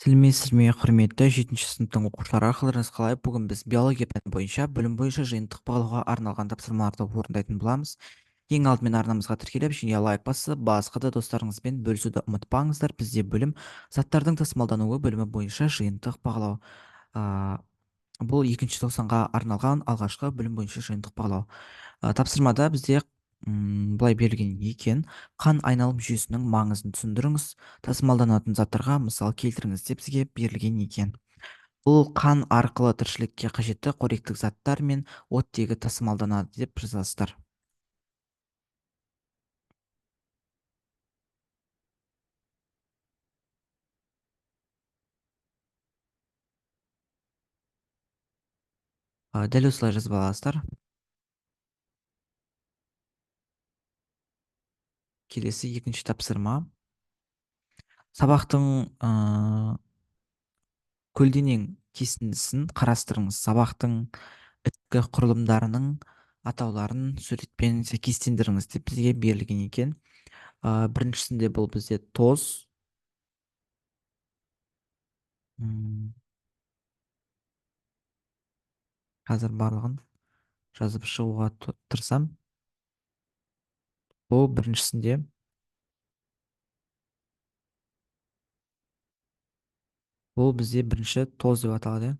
Сәлеметсіз ме, құрметті 7-ші сыныптың оқушылары, қалдарыңыз қалай? Бүгін біз биология пәні бойынша білім бойынша жиынтық бағалауға арналған тапсырмаларды орындайтын боламыз. Ең алдымен арнамызға тіркеліп және лайк басып, басқа да достарыңызбен бөлісуді ұмытпаңыздар. Бізде білім заттардың тасымалдануы бөлімі бойынша жиынтық бағалау. А, Бұл 2-ші тоқсанға арналған алғашқы білім бойынша жиынтық бағалау. Тапсырмада бізде былай берілген екен: қан айналым жүйесінің маңызын түсіндіріңіз, тасымалданатын заттарға мысал келтіріңіз деп бізге берілген екен. Бұл қан арқылы тіршілікке қажетті қоректік заттар мен оттегі тасымалданады деп жазасыздар. Дәл осылай жазып аласыздар. Келесі екінші тапсырма. Сабақтың көлденең кесіндісін қарастырыңыз. Сабақтың ішкі құрылымдарының атауларын суретпен сәйкестендіріңіз деп бізге берілген екен. Біріншісінде бұл бізде тоз. Қазір барлығын жазып шығуға тырысам. Бұл біріншісінде бұл бізде бірінші тоз деп аталады.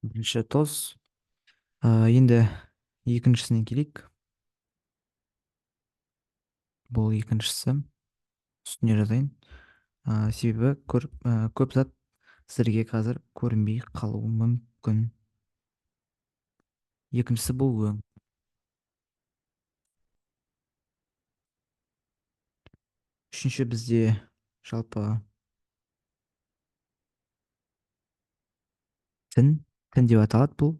Бірінші тоз. Енді екіншісіне келейік. Бұл екіншісі. Үстіне жазайын. Себебі көп зат сіздерге қазір көрінбей қалуы мүмкін. Екіншісі бұл өң. Үшінші бізде жалпы тін деп аталады бұл.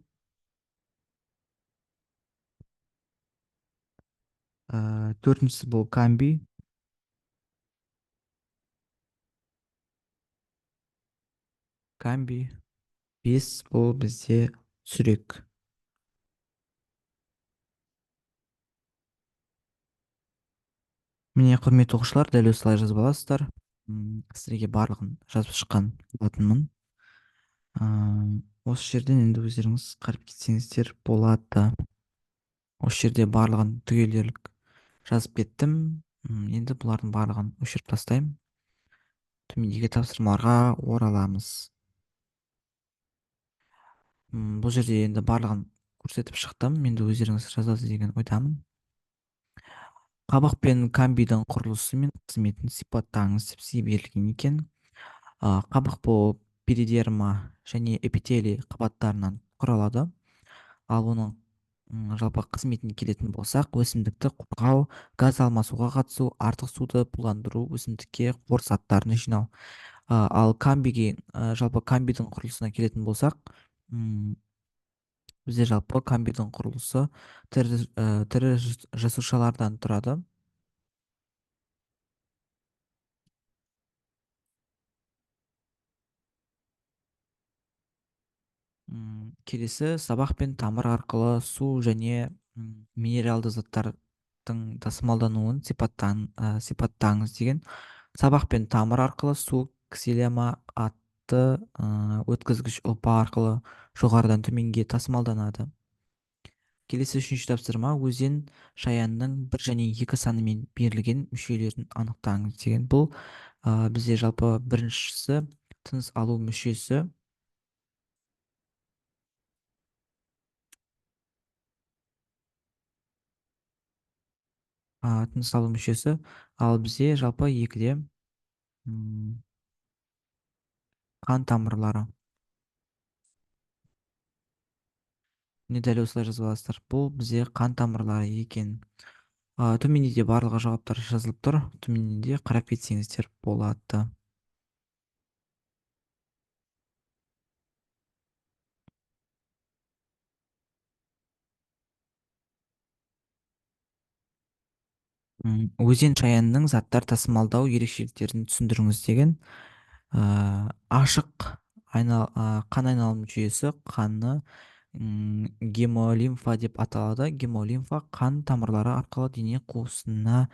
Төртіншісі бұл камби. Бес бұл бізде сүрек. Міне, құрметті оқушылар, дәл осылай жазып аласыздар. Сіздерге барлығын жазып шыққан болатынмын. Осы жерден енді өздеріңіз қарап кетсеңіздер болады. Осы жерде барлығын түгелдерлік жазып кеттім. Енді бұлардың барлығын өшіріп тастаймын. Төмендегі тапсырмаларға ораламыз. Бұл жерде енді барлығын көрсетіп шықтым. Енді өздеріңіз жазасыз деген ойдамын. Қабық пен камбидің құрылысы мен қызметін сипаттаңыз деп бізге берілген екен. Қабық бұл перидерма және эпителий қабаттарынан құралады. Ал оның жалпы қызметіне келетін болсақ, өсімдікті қорғау, газ алмасуға қатысу, артық суды буландыру, өсімдікке қор заттарын жинау. Ал жалпы камбидің құрылысына келетін болсақ, бізде жалпы камбидің құрылысы тірі жасушалардан тұрады. Келесі: сабақ пен тамыр арқылы су және минералды заттардың тасымалдануын сипаттаңыз деген. Сабақ пен тамыр арқылы су ксилема атты өткізгіш ұлпа арқылы жоғарыдан төменге тасымалданады. Келесі үшінші тапсырма: өзен шаянның 1 және 2 санымен берілген мүшелерін анықтаңыз деген. Бұл бізде жалпы біріншісі тыныс алу мүшесі. Тыныс алу мүшесі. Ал бізде жалпы екіде қан тамырлары. Не дәл осылай жазып аласыздар. Бұл бізде қан тамырлары екен. Төменде барлығы жауаптар жазылып тұр. Төменде қарап кетсеңіздер болады. Өзен шаянның заттар тасымалдау ерекшеліктерін түсіндіріңіз деген. Ашық қан айналым жүйесі қанны гемолимфа деп аталады. Гемолимфа қан тамырлары арқылы дене қуысына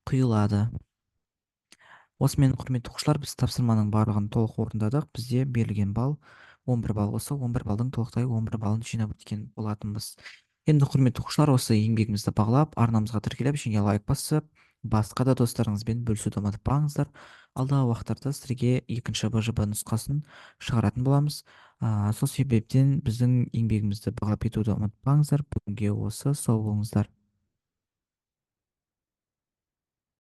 құйылады. Осымен құрметті оқушылар, біз тапсырманың барлығын толық орындадық. Бізде берілген балл 11 балл. Осы 11 балдың толықтай 11 балын жинап өткен болатынбыз. Енді құрметті оқушылар, осы еңбегімізді бағалап, арнамызға тіркеліп, және лайк басып, басқа да достарыңызбен бөлісуді ұмытпаңыздар. Алдағы уақыттарда сіздерге екінші БЖБ нұсқасын шығаратын боламыз. Сол себептен біздің еңбегімізді бағалап кетуді ұмытпаңыздар. Бүгінге осы, сау болыңыздар.